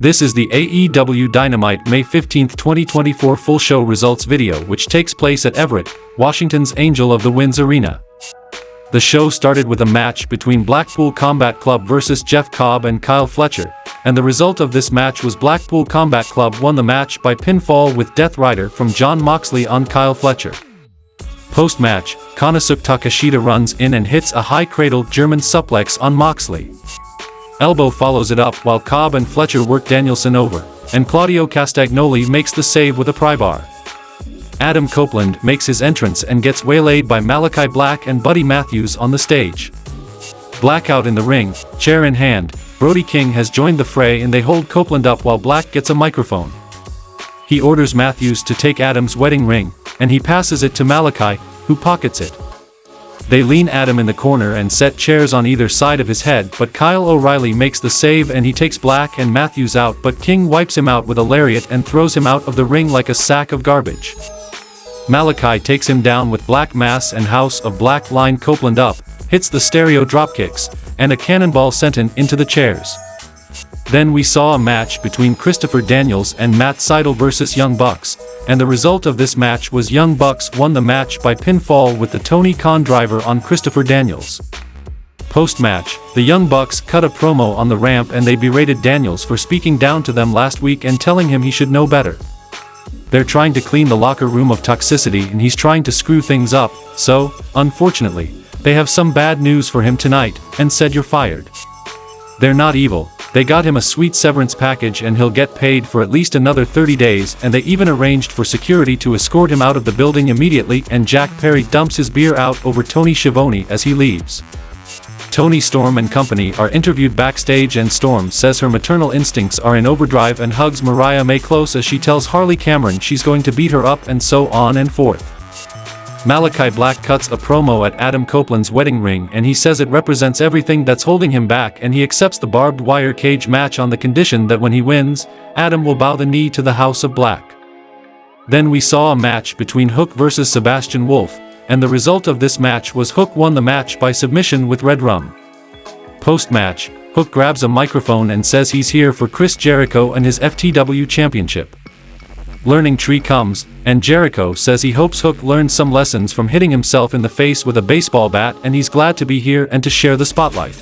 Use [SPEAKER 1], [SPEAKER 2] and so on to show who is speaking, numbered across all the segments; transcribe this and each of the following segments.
[SPEAKER 1] This is the AEW Dynamite May 15, 2024 full show results video which takes place at Everett, Washington's Angel of the Winds Arena. The show started with a match between Blackpool Combat Club vs Jeff Cobb and Kyle Fletcher, and the result of this match was Blackpool Combat Club won the match by pinfall with Death Rider from Jon Moxley on Kyle Fletcher. Post-match, Konosuke Takeshita runs in and hits a high cradle German suplex on Moxley. Elbow follows it up while Cobb and Fletcher work Danielson over, and Claudio Castagnoli makes the save with a prybar. Adam Copeland makes his entrance and gets waylaid by Malakai Black and Buddy Matthews on the stage. Blackout in the ring, chair in hand, Brody King has joined the fray and they hold Copeland up while Black gets a microphone. He orders Matthews to take Adam's wedding ring, and he passes it to Malakai, who pockets it. They lean Adam in the corner and set chairs on either side of his head, but Kyle O'Reilly makes the save and he takes Black and Matthews out, but King wipes him out with a lariat and throws him out of the ring like a sack of garbage. Malakai takes him down with Black Mass and House of Black line Copeland up, hits the stereo dropkicks, and a cannonball sent him into the chairs. Then we saw a match between Christopher Daniels and Matt Sydal vs Young Bucks, and the result of this match was Young Bucks won the match by pinfall with the Tony Khan driver on Christopher Daniels. Post-match, the Young Bucks cut a promo on the ramp and they berated Daniels for speaking down to them last week and telling him he should know better. They're trying to clean the locker room of toxicity and he's trying to screw things up, so, unfortunately, they have some bad news for him tonight, and said you're fired. They're not evil. They got him a sweet severance package and he'll get paid for at least another 30 days, and they even arranged for security to escort him out of the building immediately, and Jack Perry dumps his beer out over Tony Schiavone as he leaves. Tony Storm and company are interviewed backstage and Storm says her maternal instincts are in overdrive and hugs Mariah May close as she tells Harley Cameron she's going to beat her up and so on and forth. Malakai Black cuts a promo at Adam Copeland's wedding ring and he says it represents everything that's holding him back, and he accepts the barbed wire cage match on the condition that when he wins, Adam will bow the knee to the House of Black. Then we saw a match between Hook vs Sebastian Wolf, and the result of this match was Hook won the match by submission with Red Rum. Post-match, Hook grabs a microphone and says he's here for Chris Jericho and his FTW championship. Learning Tree comes, and Jericho says he hopes Hook learns some lessons from hitting himself in the face with a baseball bat, and he's glad to be here and to share the spotlight.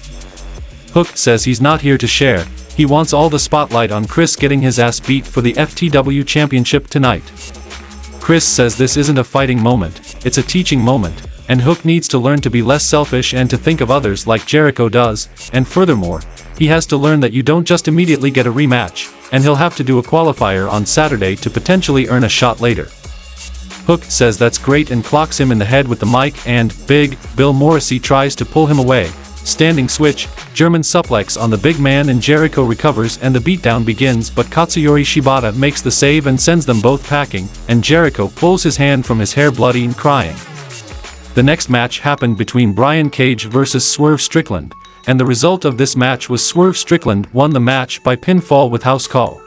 [SPEAKER 1] Hook says he's not here to share, he wants all the spotlight on Chris getting his ass beat for the FTW championship tonight. Chris says this isn't a fighting moment, it's a teaching moment, and Hook needs to learn to be less selfish and to think of others like Jericho does, and furthermore, he has to learn that you don't just immediately get a rematch, and he'll have to do a qualifier on Saturday to potentially earn a shot later. Hook says that's great and clocks him in the head with the mic, and Big Bill Morrissey tries to pull him away. Standing switch, German suplex on the big man, and Jericho recovers and the beatdown begins, but Katsuyori Shibata makes the save and sends them both packing, and Jericho pulls his hand from his hair bloody and crying. The next match happened between Brian Cage vs Swerve Strickland, and the result of this match was Swerve Strickland won the match by pinfall with house call.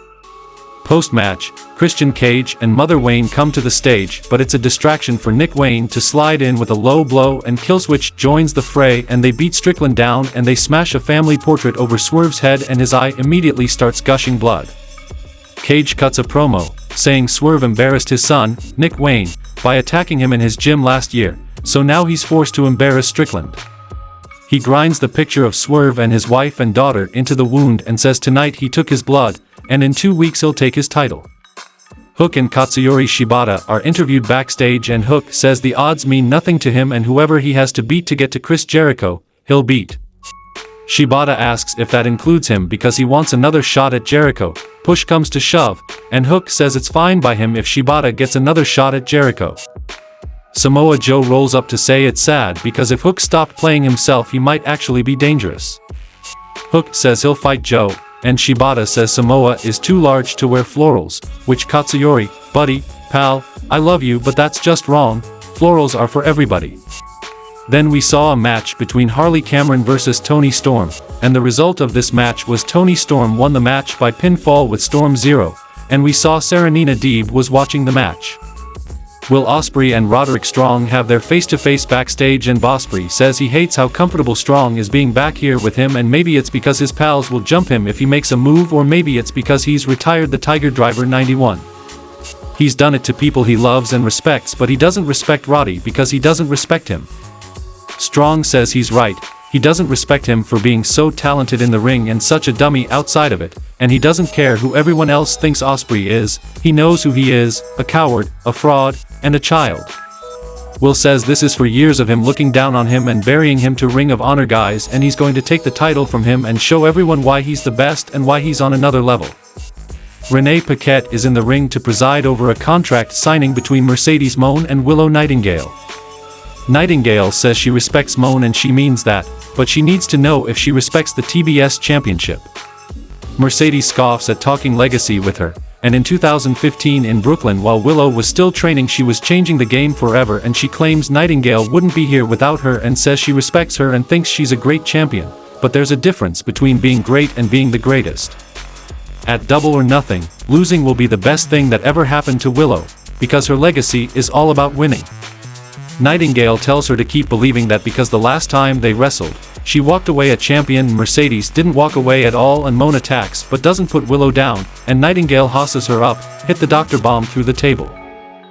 [SPEAKER 1] Post-match, Christian Cage and Mother Wayne come to the stage, but it's a distraction for Nick Wayne to slide in with a low blow, and Killswitch joins the fray and they beat Strickland down and they smash a family portrait over Swerve's head and his eye immediately starts gushing blood. Cage cuts a promo, saying Swerve embarrassed his son, Nick Wayne, by attacking him in his gym last year, so now he's forced to embarrass Strickland. He grinds the picture of Swerve and his wife and daughter into the wound and says tonight he took his blood, and in 2 weeks he'll take his title. Hook and Katsuyori Shibata are interviewed backstage and Hook says the odds mean nothing to him and whoever he has to beat to get to Chris Jericho, he'll beat. Shibata asks if that includes him because he wants another shot at Jericho. Push comes to shove, and Hook says it's fine by him if Shibata gets another shot at Jericho. Samoa Joe rolls up to say it's sad because if Hook stopped playing himself he might actually be dangerous. Hook says he'll fight Joe, and Shibata says Samoa is too large to wear florals, which Katsuyori, buddy, pal, I love you but that's just wrong, florals are for everybody. Then we saw a match between Harley Cameron vs Tony Storm, and the result of this match was Tony Storm won the match by pinfall with Storm Zero, and we saw Serenina Deeb was watching the match. Will Ospreay and Roderick Strong have their face-to-face backstage, and Ospreay says he hates how comfortable Strong is being back here with him, and maybe it's because his pals will jump him if he makes a move, or maybe it's because he's retired the Tiger Driver 91. He's done it to people he loves and respects, but he doesn't respect Roddy because he doesn't respect him. Strong says he's right. He doesn't respect him for being so talented in the ring and such a dummy outside of it, and he doesn't care who everyone else thinks Ospreay is. He knows who he is: a coward, a fraud, and a child. Will says this is for years of him looking down on him and burying him to Ring of Honor guys, and he's going to take the title from him and show everyone why he's the best and why he's on another level. Renee Paquette is in the ring to preside over a contract signing between Mercedes Moné and Willow Nightingale. Nightingale says she respects Moné and she means that, but she needs to know if she respects the TBS championship. Mercedes scoffs at talking legacy with her, and in 2015 in Brooklyn while Willow was still training she was changing the game forever, and she claims Nightingale wouldn't be here without her and says she respects her and thinks she's a great champion, but there's a difference between being great and being the greatest. At Double or Nothing, losing will be the best thing that ever happened to Willow, because her legacy is all about winning. Nightingale tells her to keep believing that because the last time they wrestled, she walked away a champion. Mercedes didn't walk away at all, and Moné attacks but doesn't put Willow down, and Nightingale hosses her up, hit the Dr. Bomb through the table.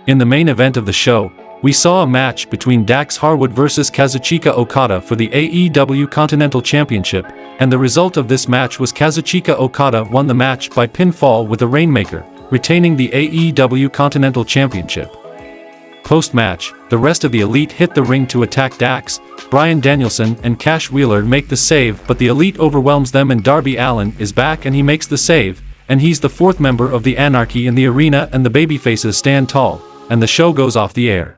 [SPEAKER 1] In the main event of the show, we saw a match between Dax Harwood vs Kazuchika Okada for the AEW Continental Championship, and the result of this match was Kazuchika Okada won the match by pinfall with a Rainmaker, retaining the AEW Continental Championship. Post-match, the rest of the Elite hit the ring to attack Dax. Bryan Danielson and Cash Wheeler make the save, but the Elite overwhelms them, and Darby Allin is back and he makes the save, and he's the fourth member of the Anarchy in the arena, and the babyfaces stand tall, and the show goes off the air.